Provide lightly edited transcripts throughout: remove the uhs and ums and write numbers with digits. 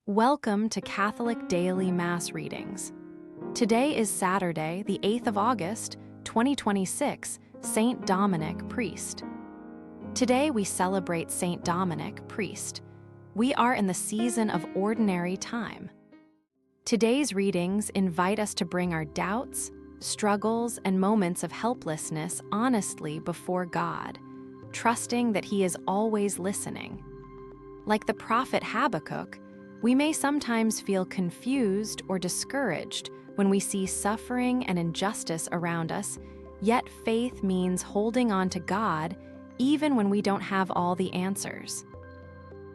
Welcome to Catholic Daily Mass Readings. Today is Saturday, the 8th of August, 2026, Saint Dominic, Priest. Today we celebrate Saint Dominic, Priest. We are in the season of ordinary time. Today's readings invite us to bring our doubts, struggles, and moments of helplessness honestly before God, trusting that He is always listening. Like the prophet Habakkuk, we may sometimes feel confused or discouraged when we see suffering and injustice around us, yet faith means holding on to God even when we don't have all the answers.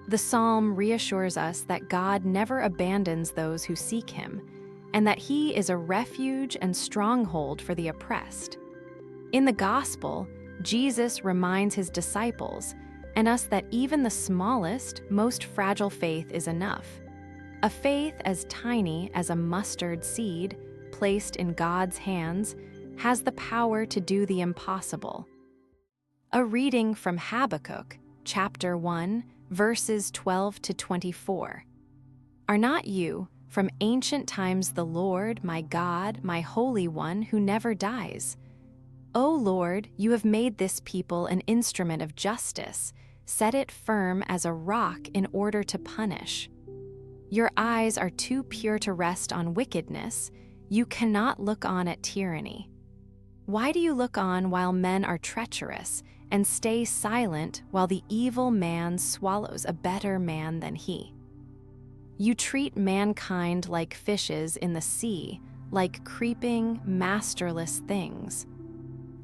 The psalm reassures us that God never abandons those who seek Him, and that He is a refuge and stronghold for the oppressed. In the Gospel, Jesus reminds His disciples and us that even the smallest, most fragile faith is enough. A faith as tiny as a mustard seed, placed in God's hands, has the power to do the impossible. A reading from Habakkuk, chapter 1, verses 12 to 24. Are not you, from ancient times, the Lord, my God, my Holy One, who never dies? O Lord, you have made this people an instrument of justice, set it firm as a rock in order to punish. Your eyes are too pure to rest on wickedness. You cannot look on at tyranny. Why do you look on while men are treacherous, and stay silent while the evil man swallows a better man than he? You treat mankind like fishes in the sea, like creeping, masterless things.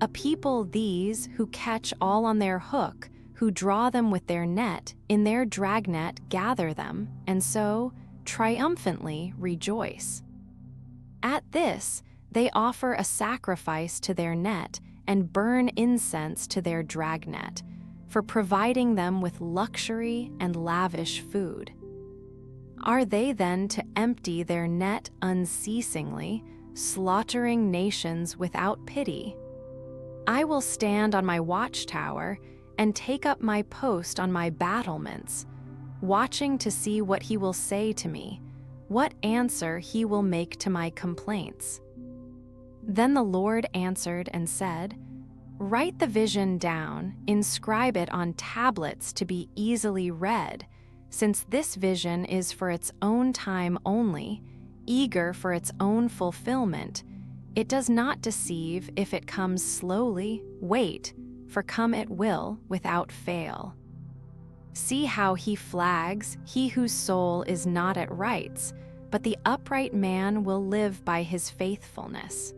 A people these who catch all on their hook, who draw them with their net, in their dragnet gather them, and so triumphantly rejoice. At this, they offer a sacrifice to their net and burn incense to their dragnet, for providing them with luxury and lavish food. Are they then to empty their net unceasingly, slaughtering nations without pity? I will stand on my watchtower and take up my post on my battlements, watching to see what He will say to me, what answer He will make to my complaints. Then the Lord answered and said, Write the vision down, inscribe it on tablets to be easily read, since this vision is for its own time only, eager for its own fulfillment. It does not deceive if it comes slowly. Wait, for come it will without fail. See how he flags, he whose soul is not at rights, but the upright man will live by his faithfulness.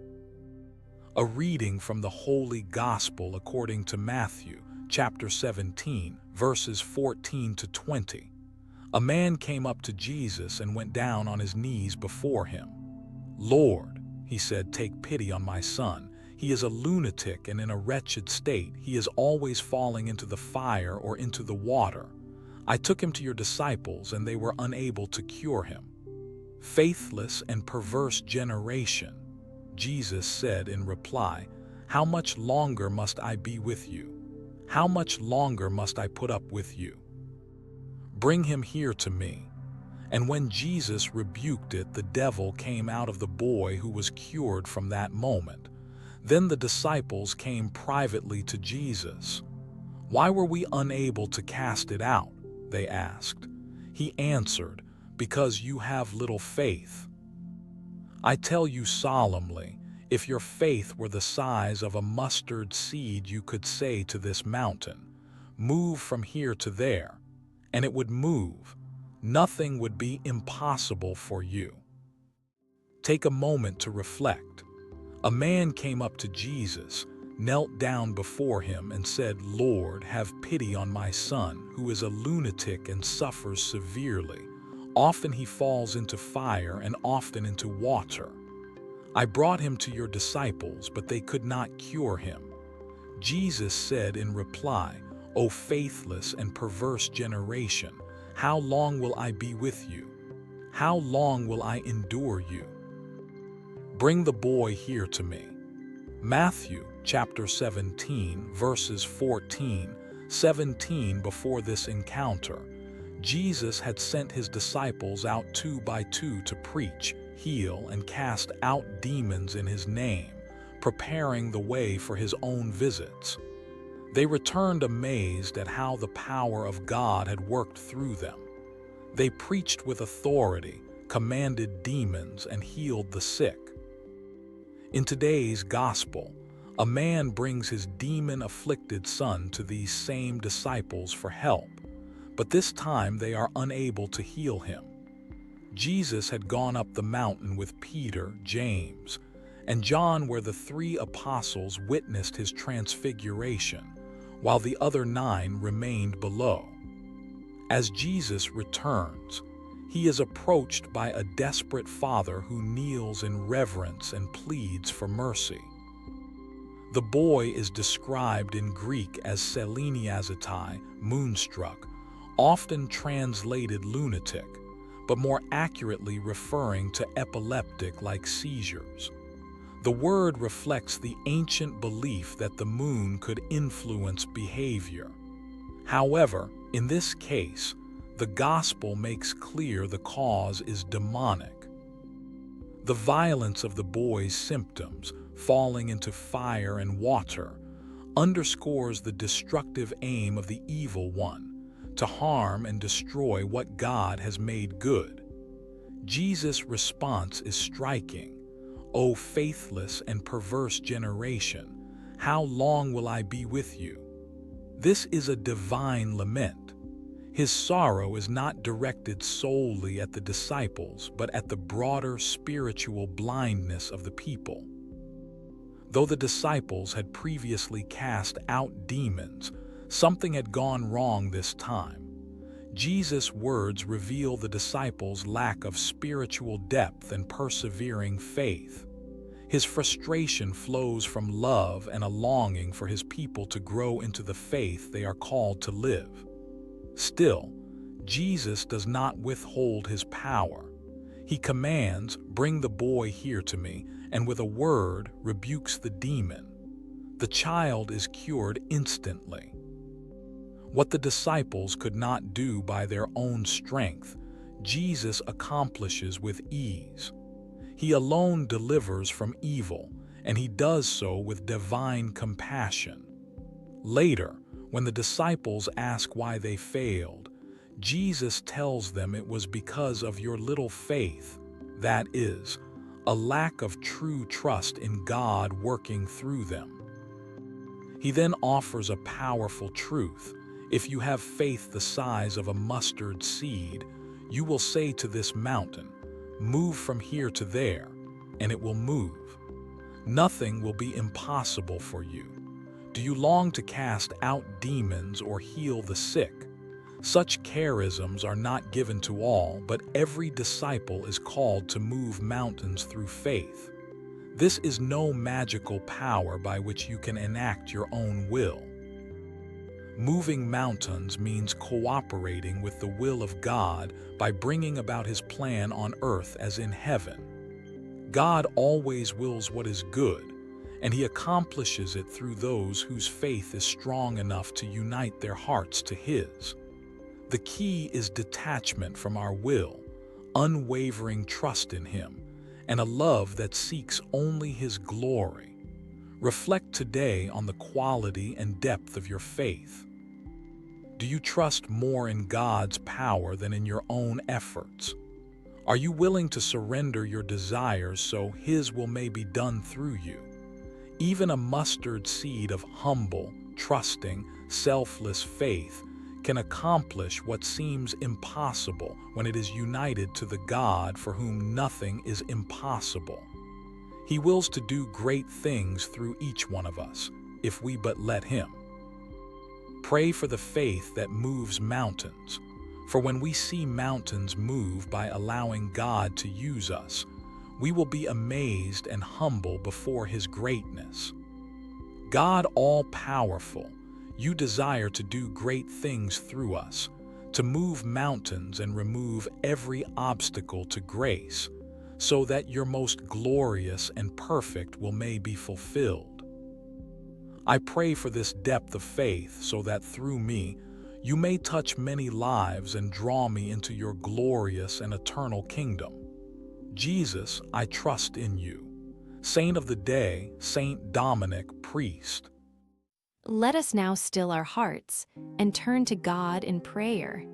A reading from the Holy Gospel according to Matthew, chapter 17, verses 14 to 20. A man came up to Jesus and went down on his knees before him. Lord, he said, take pity on my son. He is a lunatic and in a wretched state. He is always falling into the fire or into the water. I took him to your disciples, and they were unable to cure him. Faithless and perverse generation, Jesus said in reply, how much longer must I be with you? How much longer must I put up with you? Bring him here to me. And when Jesus rebuked it, the devil came out of the boy, who was cured from that moment. Then the disciples came privately to Jesus. Why were we unable to cast it out? They asked. He answered, because you have little faith. I tell you solemnly, if your faith were the size of a mustard seed, you could say to this mountain, move from here to there, and it would move. Nothing would be impossible for you. Take a moment to reflect. A man came up to Jesus, knelt down before him, and said, Lord, have pity on my son, who is a lunatic and suffers severely. Often he falls into fire and often into water. I brought him to your disciples, but they could not cure him. Jesus said in reply, O faithless and perverse generation, how long will I be with you? How long will I endure you? Bring the boy here to me. Matthew chapter 17, verses 14, 17. Before this encounter, Jesus had sent his disciples out 2 by 2 to preach, heal, and cast out demons in his name, preparing the way for his own visits. They returned amazed at how the power of God had worked through them. They preached with authority, commanded demons, and healed the sick. In today's gospel, a man brings his demon-afflicted son to these same disciples for help, but this time they are unable to heal him. Jesus had gone up the mountain with Peter, James, and John, where the 3 apostles witnessed his transfiguration, while the other 9 remained below. As Jesus returns, he is approached by a desperate father who kneels in reverence and pleads for mercy. The boy is described in Greek as seleniazetai, moonstruck, often translated lunatic, but more accurately referring to epileptic-like seizures. The word reflects the ancient belief that the moon could influence behavior. However, in this case, the gospel makes clear the cause is demonic. The violence of the boy's symptoms, falling into fire and water, underscores the destructive aim of the evil one, to harm and destroy what God has made good. Jesus' response is striking. "O faithless and perverse generation, how long will I be with you?" This is a divine lament. His sorrow is not directed solely at the disciples, but at the broader spiritual blindness of the people. Though the disciples had previously cast out demons, something had gone wrong this time. Jesus' words reveal the disciples' lack of spiritual depth and persevering faith. His frustration flows from love and a longing for his people to grow into the faith they are called to live. Still, Jesus does not withhold his power. He commands, "Bring the boy here to me," and with a word rebukes the demon. The child is cured instantly. What the disciples could not do by their own strength, Jesus accomplishes with ease. He alone delivers from evil, and he does so with divine compassion. Later, when the disciples ask why they failed, Jesus tells them it was because of your little faith, that is, a lack of true trust in God working through them. He then offers a powerful truth. If you have faith the size of a mustard seed, you will say to this mountain, "Move from here to there," and it will move. Nothing will be impossible for you. Do you long to cast out demons or heal the sick? Such charisms are not given to all, but every disciple is called to move mountains through faith. This is no magical power by which you can enact your own will. Moving mountains means cooperating with the will of God by bringing about his plan on earth as in heaven. God always wills what is good, and he accomplishes it through those whose faith is strong enough to unite their hearts to his. The key is detachment from our will, unwavering trust in him, and a love that seeks only his glory. Reflect today on the quality and depth of your faith. Do you trust more in God's power than in your own efforts? Are you willing to surrender your desires so his will may be done through you? Even a mustard seed of humble, trusting, selfless faith can accomplish what seems impossible when it is united to the God for whom nothing is impossible. He wills to do great things through each one of us, if we but let him. Pray for the faith that moves mountains, for when we see mountains move by allowing God to use us, we will be amazed and humble before his greatness. God all-powerful, you desire to do great things through us, to move mountains and remove every obstacle to grace, so that your most glorious and perfect will may be fulfilled. I pray for this depth of faith so that through me, You may touch many lives and draw me into your glorious and eternal kingdom. Jesus, I trust in you. Saint of the day, Saint Dominic, priest. Let us now still our hearts and turn to God in prayer.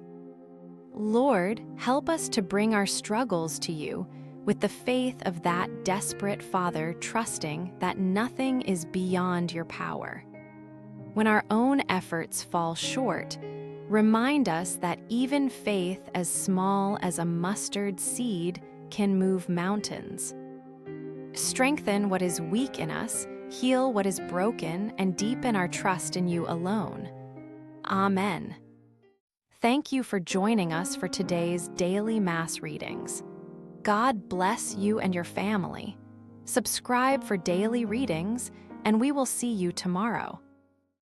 Lord, help us to bring our struggles to you with the faith of that desperate father trusting that nothing is beyond your power. When our own efforts fall short, remind us that even faith as small as a mustard seed can move mountains. Strengthen what is weak in us, heal what is broken, and deepen our trust in you alone. Amen. Thank you for joining us for today's daily Mass readings. God bless you and your family. Subscribe for daily readings, and we will see you tomorrow.